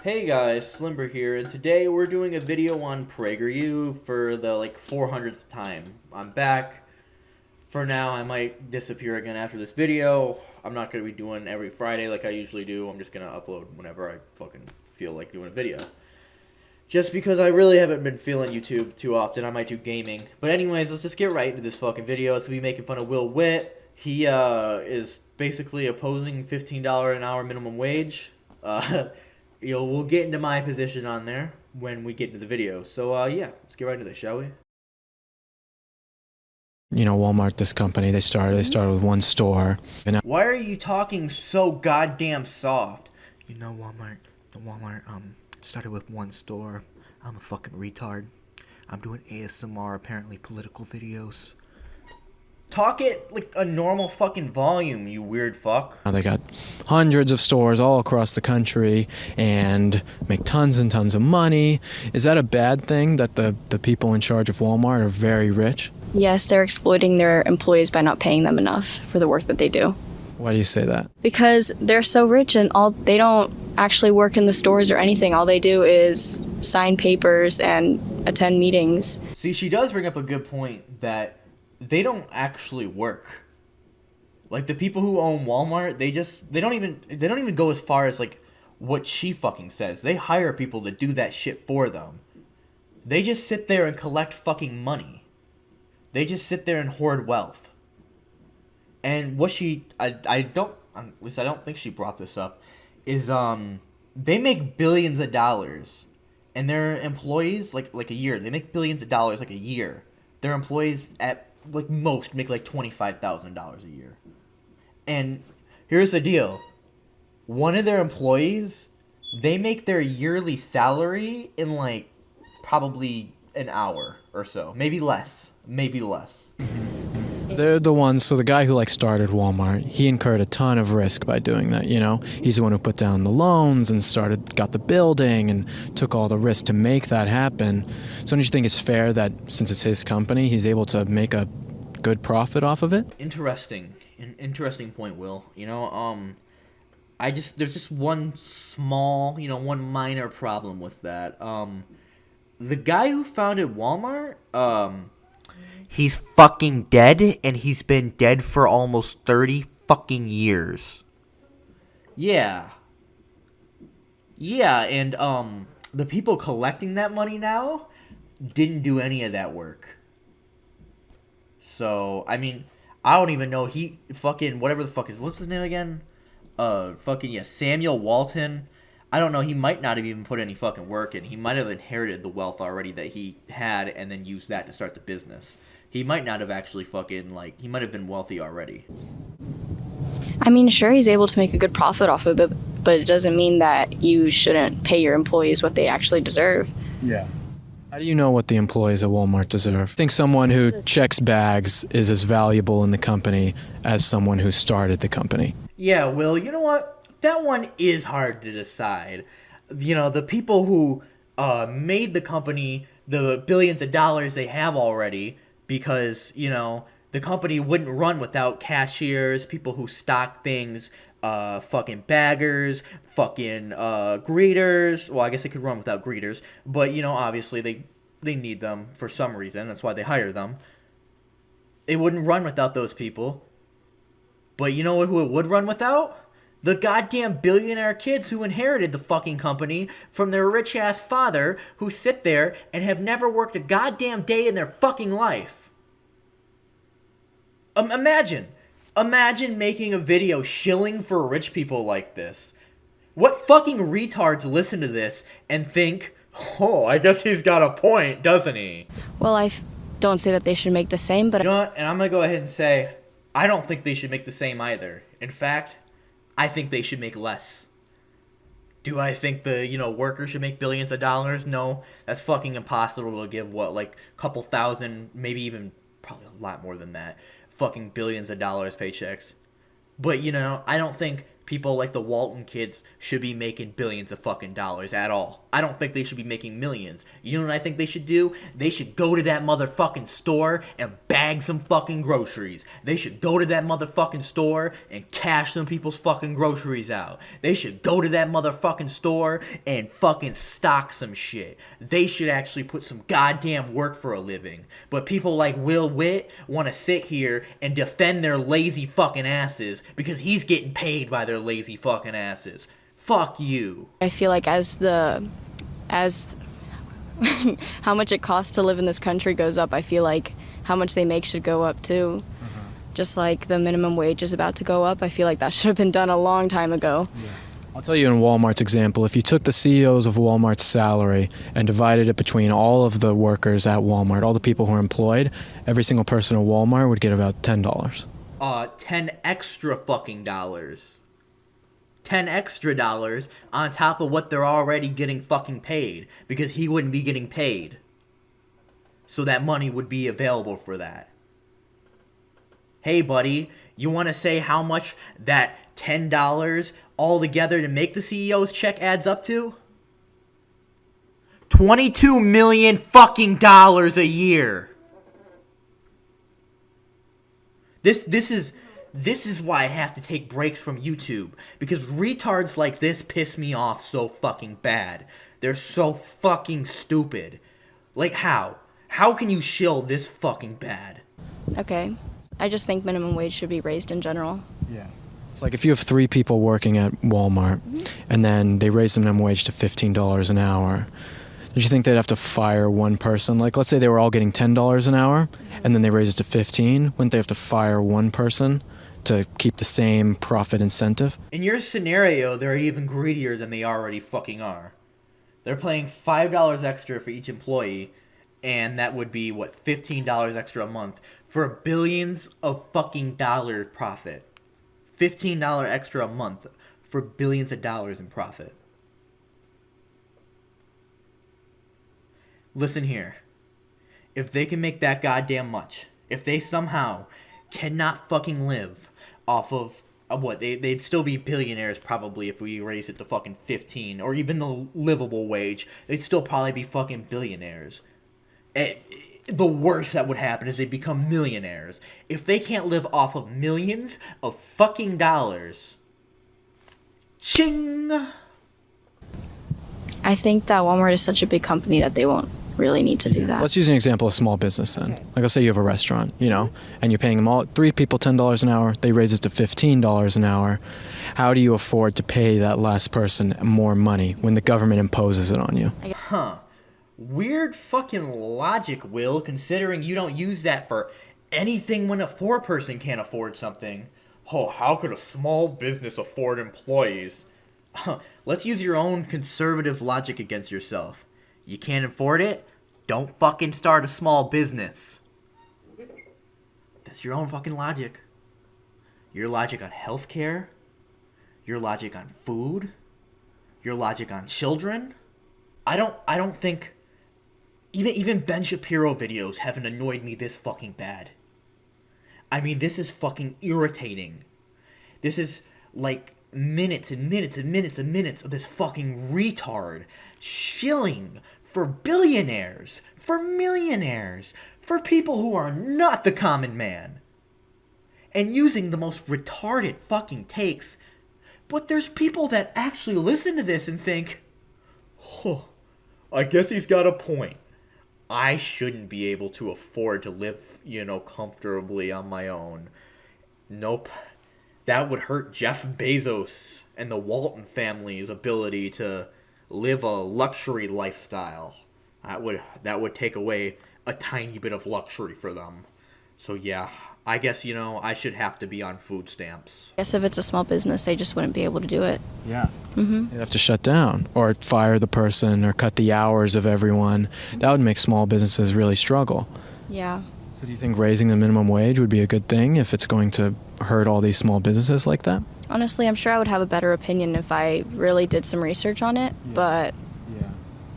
Hey guys, Slimber here, and today we're doing a video on PragerU for the 400th time. I'm back. For now, I might disappear again after this video. I'm not going to be doing every Friday like I usually do. I'm just going to upload whenever I fucking feel like doing a video. Just because I really haven't been feeling YouTube too often, I might do gaming. But anyways, let's just get right into this fucking video. It's going to be making fun of Witt. He is basically opposing $15 an hour minimum wage. We'll get into my position on there when we get into the video. So, yeah, let's get right into this, shall we? You know, Walmart, this company, they started with one store. And Why are you talking so goddamn soft? You know, Walmart started with one store. I'm a fucking retard. I'm doing ASMR, apparently political videos. Talk it like a normal fucking volume, you weird fuck. now they got hundreds of stores all across the country and make tons and tons of money. Is that a bad thing that the people in charge of Walmart are very rich? Yes, they're exploiting their employees by not paying them enough for the work that they do. Why do you say that? Because they're so rich and they don't actually work in the stores or anything. All they do is sign papers and attend meetings. See, she does bring up a good point that they don't actually work. Like, the people who own Walmart, they don't even go as far as what she fucking says. They hire people to do that shit for them. They just sit there and collect fucking money. They just sit there and hoard wealth. And what I don't think she brought this up, is they make billions of dollars, and their employees like a year, they make billions of dollars a year. Their employees at most make $25,000 a year. And here's the deal. One of their employees, they make their yearly salary in probably an hour or so. Maybe less. They're the ones, so the guy who started Walmart, he incurred a ton of risk by doing that, you know? He's the one who put down the loans and got the building and took all the risk to make that happen. So don't you think it's fair that since it's his company, he's able to make a good profit off of it? Interesting point, Will. There's just one small, one minor problem with that. The guy who founded Walmart, he's fucking dead, and he's been dead for almost 30 fucking years. Yeah, and the people collecting that money now didn't do any of that work. So, I mean, I don't even know, he fucking, whatever the fuck what's his name again? Samuel Walton. I don't know, he might not have even put any fucking work in. He might have inherited the wealth already that he had and then used that to start the business. He might not have actually he might have been wealthy already. I mean, sure, he's able to make a good profit off of it, but it doesn't mean that you shouldn't pay your employees what they actually deserve. Yeah. How do you know what the employees at Walmart deserve? I think someone who checks bags is as valuable in the company as someone who started the company. Yeah, Will, you know what? That one is hard to decide. The people who made the company the billions of dollars they have already, because, the company wouldn't run without cashiers, people who stock things, fucking baggers, fucking greeters. Well, I guess they could run without greeters, but obviously they need them for some reason. That's why they hire them. It wouldn't run without those people. But you know who it would run without? The goddamn billionaire kids who inherited the fucking company from their rich ass father, who sit there and have never worked a goddamn day in their fucking life. Imagine making a video shilling for rich people like this. What fucking retards listen to this and think, oh, I guess he's got a point, doesn't he? Well, I don't say that they should make the same, but You know what? And I'm going to go ahead and say, I don't think they should make the same either. In fact, I think they should make less. Do I think the, workers should make billions of dollars? No, that's fucking impossible to give, a couple thousand, maybe even probably a lot more than that, fucking billions of dollars paychecks. But, I don't think people like the Walton kids should be making billions of fucking dollars at all. I don't think they should be making millions. You know what I think they should do? They should go to that motherfucking store and bag some fucking groceries. They should go to that motherfucking store and cash some people's fucking groceries out. They should go to that motherfucking store and fucking stock some shit. They should actually put some goddamn work for a living. But people like Witt want to sit here and defend their lazy fucking asses because he's getting paid by their lazy fucking asses. Fuck you. I feel like as how much it costs to live in this country goes up, I feel like how much they make should go up too. Just like the minimum wage is about to go up, I feel like that should have been done a long time ago. I'll tell you in Walmart's example, if you took the CEOs of Walmart's salary and divided it between all of the workers at Walmart, all the people who are employed, every single person at Walmart would get about $10. 10 extra fucking dollars. 10 extra dollars on top of what they're already getting fucking paid, because he wouldn't be getting paid. So that money would be available for that. Hey buddy, you want to say how much that $10 altogether to make the CEO's check adds up to? $22 million fucking dollars a year. This is why I have to take breaks from YouTube, because retards like this piss me off so fucking bad. They're so fucking stupid. Like how? How can you shill this fucking bad? Okay. I just think minimum wage should be raised in general. Yeah. It's like if you have 3 people working at Walmart and then they raise the minimum wage to $15 an hour, don't you think they'd have to fire one person? Like, let's say they were all getting $10 an hour and then they raise it to $15. Wouldn't they have to fire one person to keep the same profit incentive? In your scenario, they're even greedier than they already fucking are. They're paying $5 extra for each employee, and that would be, what, $15 extra a month for billions of fucking dollar profit. $15 extra a month for billions of dollars in profit. Listen here. If they can make that goddamn much, if they somehow cannot fucking live off of what, they'd still be billionaires probably if we raise it to fucking 15, or even the livable wage, they'd still probably be fucking billionaires. The worst that would happen is they become millionaires. If they can't live off of millions of fucking dollars, ching! I think that Walmart is such a big company that they won't really need to do that. Let's use an example of small business then. Like, let's say you have a restaurant, and you're paying them all 3 people $10 an hour. They raise it to $15 an hour. How do you afford to pay that last person more money when the government imposes it on you? Huh. Weird fucking logic, Will, considering you don't use that for anything when a poor person can't afford something. Oh, how could a small business afford employees? Let's use your own conservative logic against yourself. You can't afford it? Don't fucking start a small business. That's your own fucking logic. Your logic on healthcare? Your logic on food? Your logic on children? I don't think even Ben Shapiro videos haven't annoyed me this fucking bad. I mean, this is fucking irritating. This is like minutes and minutes and minutes and minutes of this fucking retard shilling for billionaires, for millionaires, for people who are not the common man, and using the most retarded fucking takes. But there's people that actually listen to this and think, oh, I guess he's got a point. I shouldn't be able to afford to live, comfortably on my own. Nope. That would hurt Jeff Bezos and the Walton family's ability to live a luxury lifestyle. That would take away a tiny bit of luxury for them. So yeah, I guess, I should have to be on food stamps. I guess if it's a small business, they just wouldn't be able to do it. Yeah. They'd have to shut down or fire the person or cut the hours of everyone. That would make small businesses really struggle. Yeah. So do you think raising the minimum wage would be a good thing if it's going to hurt all these small businesses like that? Honestly, I'm sure I would have a better opinion if I really did some research on it, but... Yeah.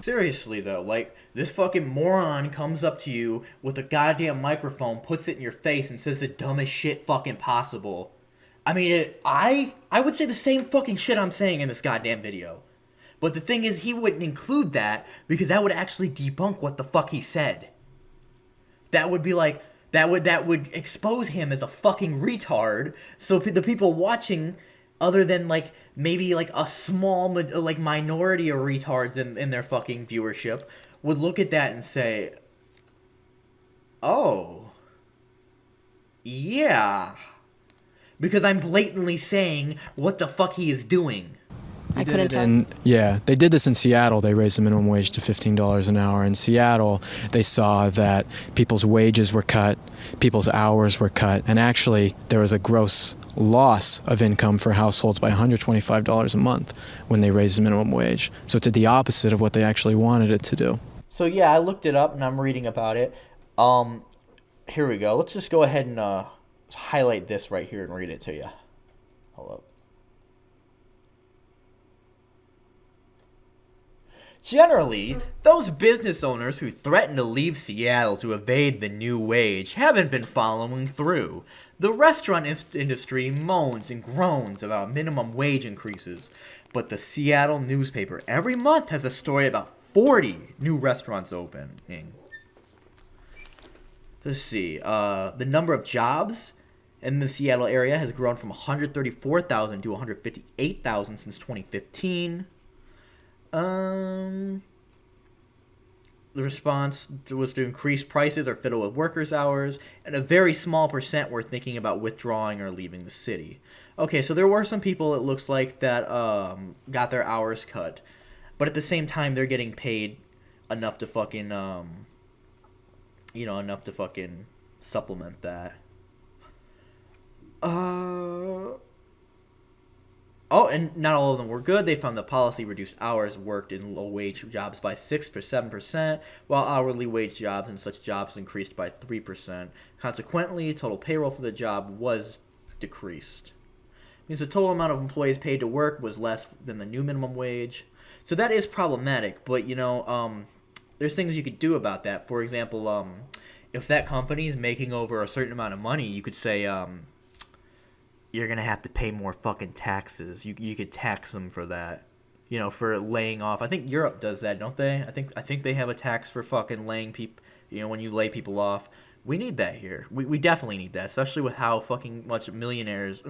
Seriously, though, this fucking moron comes up to you with a goddamn microphone, puts it in your face, and says the dumbest shit fucking possible. I mean, I would say the same fucking shit I'm saying in this goddamn video. But the thing is, he wouldn't include that because that would actually debunk what the fuck he said. That would be like, that would expose him as a fucking retard. So the people watching, other than like maybe like a small like minority of retards in their fucking viewership, would look at that and say, oh, yeah. Because I'm blatantly saying what the fuck he is doing. I couldn't tell. And yeah, they did this in Seattle. They raised the minimum wage to $15 an hour. In Seattle, they saw that people's wages were cut, people's hours were cut, and actually there was a gross loss of income for households by $125 a month when they raised the minimum wage. So it did the opposite of what they actually wanted it to do. So yeah, I looked it up and I'm reading about it. Here we go. Let's just go ahead and highlight this right here and read it to you. Hold up. Generally, those business owners who threaten to leave Seattle to evade the new wage haven't been following through. The restaurant industry moans and groans about minimum wage increases, but the Seattle newspaper every month has a story about 40 new restaurants opening. Let's see, the number of jobs in the Seattle area has grown from 134,000 to 158,000 since 2015. The response was to increase prices or fiddle with workers' hours, and a very small percent were thinking about withdrawing or leaving the city. Okay, so there were some people, it looks like, that got their hours cut, but at the same time, they're getting paid enough to fucking, enough to fucking supplement that. Oh, and not all of them were good. They found the policy reduced hours worked in low-wage jobs by 6 or 7%, while hourly wage jobs and such jobs increased by 3%. Consequently, total payroll for the job was decreased. It means the total amount of employees paid to work was less than the new minimum wage. So that is problematic, but, there's things you could do about that. For example, if that company is making over a certain amount of money, you could say, you're going to have to pay more fucking taxes. You could tax them for that. For laying off. I think Europe does that, don't they? I think they have a tax for fucking laying people, when you lay people off. We need that here. We definitely need that, especially with how fucking much CEOs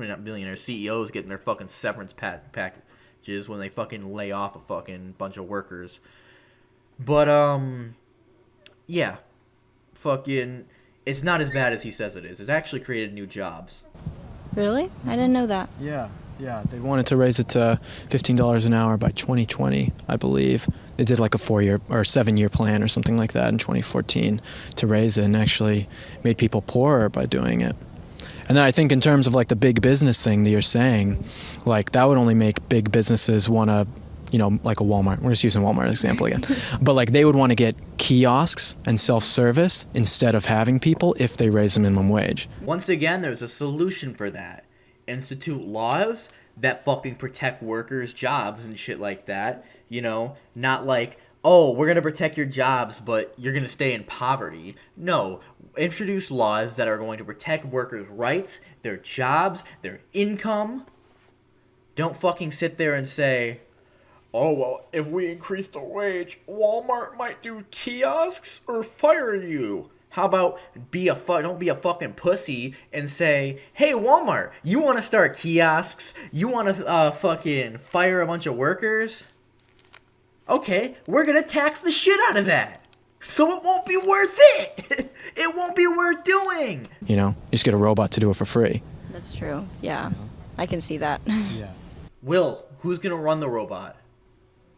getting their fucking severance packages when they fucking lay off a fucking bunch of workers. But, yeah. Fucking, it's not as bad as he says it is. It's actually created new jobs. Really? I didn't know that. Yeah. They wanted to raise it to $15 an hour by 2020, I believe. They did like a 4-year or 7-year plan or something like that in 2014 to raise it, and actually made people poorer by doing it. And then I think in terms of like the big business thing that you're saying, like that would only make big businesses want to, like a Walmart. We're just using Walmart as an example again. But like they would want to get kiosks and self-service instead of having people if they raise the minimum wage. Once again, there's a solution for that. Institute laws that fucking protect workers' jobs and shit like that. Not like, oh, we're going to protect your jobs, but you're going to stay in poverty. No, introduce laws that are going to protect workers' rights, their jobs, their income. Don't fucking sit there and say, oh, well, if we increase the wage, Walmart might do kiosks or fire you. How about don't be a fucking pussy and say, hey, Walmart, you want to start kiosks? You want to fucking fire a bunch of workers? Okay, we're going to tax the shit out of that. So it won't be worth it. It won't be worth doing. You just get a robot to do it for free. That's true. Yeah. I can see that. Yeah. Will, who's going to run the robot?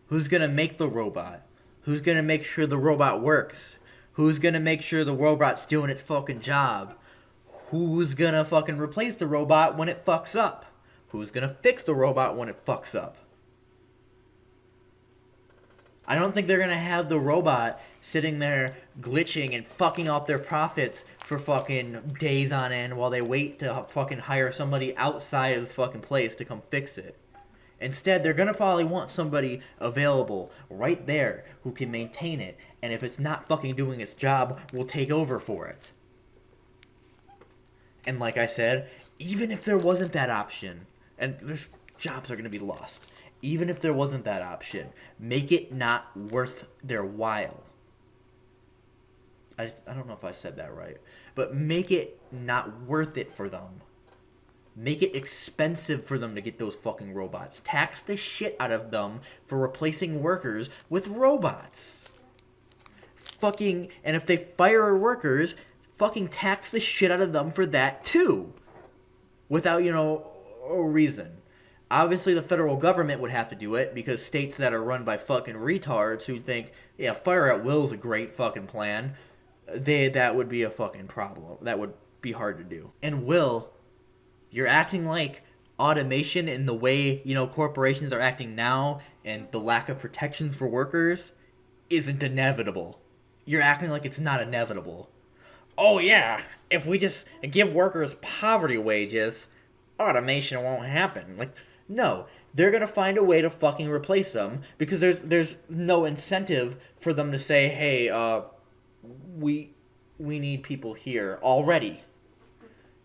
Who's going to make the robot? Who's going to make sure the robot works? Who's going to make sure the robot's doing its fucking job? Who's going to fucking replace the robot when it fucks up? Who's going to fix the robot when it fucks up? I don't think they're going to have the robot sitting there glitching and fucking up their profits for fucking days on end while they wait to fucking hire somebody outside of the fucking place to come fix it. Instead, they're going to probably want somebody available right there who can maintain it, and if it's not fucking doing its job, will take over for it. And like I said, even if there wasn't that option, and there's jobs are going to be lost, even if there wasn't that option, make it not worth their while. I don't know if I said that right, but make it not worth it for them. Make it expensive for them to get those fucking robots. Tax the shit out of them for replacing workers with robots. Fucking, and if they fire workers, fucking tax the shit out of them for that too. Without, a reason. Obviously the federal government would have to do it because states that are run by fucking retards who think, yeah, fire at will is a great fucking plan, that would be a fucking problem. That would be hard to do. And Will, you're acting like automation in the way, corporations are acting now and the lack of protections for workers isn't inevitable. You're acting like it's not inevitable. Oh yeah, if we just give workers poverty wages, automation won't happen. Like, no, they're gonna find a way to fucking replace them because there's no incentive for them to say, hey, we need people here already.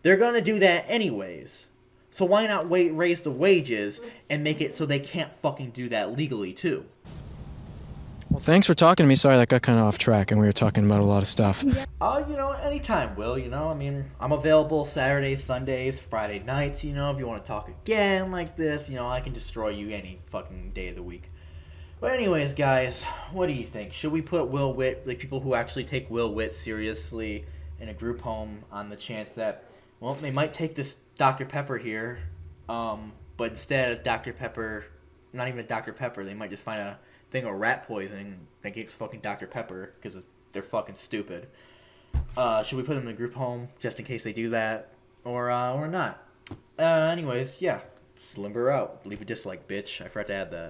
They're gonna do that anyways. So why not raise the wages and make it so they can't fucking do that legally too? Well, thanks for talking to me. Sorry, that got kind of off track, and we were talking about a lot of stuff. Anytime, Will, I'm available Saturdays, Sundays, Friday nights, if you want to talk again like this, I can destroy you any fucking day of the week. But anyways, guys, what do you think? Should we put Will Witt, like people who actually take Will Witt seriously in a group home on the chance that, well, they might take this Dr. Pepper here, but instead of Dr. Pepper, not even a Dr. Pepper, they might just find a thing of rat poison and think it's fucking Dr. Pepper because they're fucking stupid. Should we put them in a group home just in case they do that, or not? Anyways, yeah, Slimber out. Leave a dislike, bitch. I forgot to add that.